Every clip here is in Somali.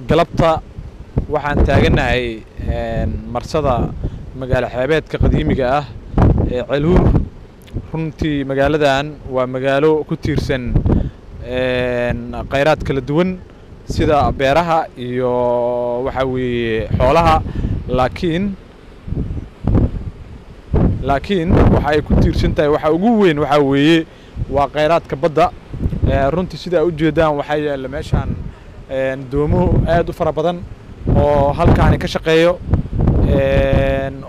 galabta waxaan taaganahay marsada magaalo xeebeedka qadiimiga ah ee Ceelhuur. runtii magaaladan waa magaalo ku tiirsan kheyraad kala duwan sida beeraha iyo waxa weeye xoolaha, laakiin waxa ay ku tiirsan tahay waxa ugu weyn waxa weeye waa kheyraadka badda. runtii sida ay u jeedaan waxa yaala meeshan doomo aad u fara badan oo halkaan ka shaqeeyo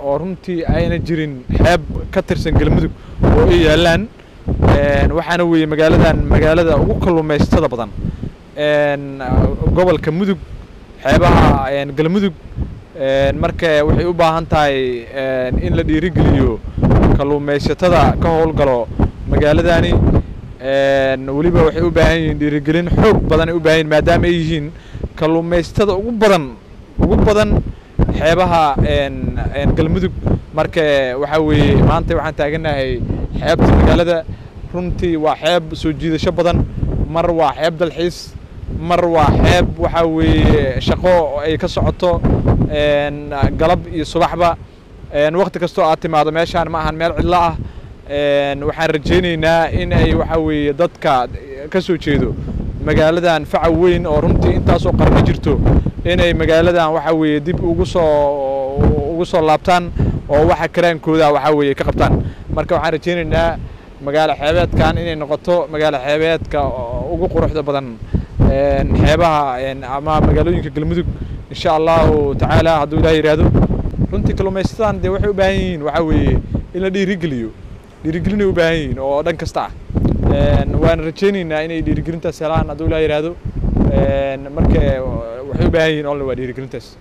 oo runtii ayna jirin xeeb ka tirsan Galmudug oo ay yaalaan. waxaana weeye magaalada ugu kalluumaystada badan gobolka Mudug, xeebaha Galmudug. marka waxay u baahan tahay in la dhiirigeliyo kalluumaysatada ka howlgalo magaaladani. waliba waxay u baahan yihiin dhiirigelin xoog badan ay u baahan maadaama ay yihiin kalluumaysatada ugu badan xeebaha Galmudug. marka waxa weeye maanta waxaan taaganahay xeebta magaalada. runtii waa xeeb soo jiidasho badan, mar waa xeeb dalxiis, mar waa xeeb waxa weeye shaqo ay ka socoto galab iyo subaxba. waqti kastoo aad timaado meeshaan ma ahan meel cidla ah. waxaan rajaynaynaa in ay waxa weeye dadka ka soo jeedo magaaladan faca weyn oo runtii intaasoo qarni jirto inay magaaladan waxa weeye dib ugu soo laabtaan oo waxa karaankooda waxa weeye ka qabtaan. marka waxaan rajaynaynaa magaalo xeebeedkan inay noqoto magaalo xeebeedka ugu quruxda badan xeebaha ama magaalooyinka Galmudug insha Allahu tacaala hadduu Ilaahay yiraahdo. runtii kalluumaysataan de waxay u baahan yihiin waxa weeye in la dhiirigelin u baahan yihiin oo dhan kasta ah. waan rajaynaynaa inay dhiirigelintaas helaan hadduu Ilaahay yiraahdo. marka waxay u baahan yihiin oo waa dhiirigelintaas.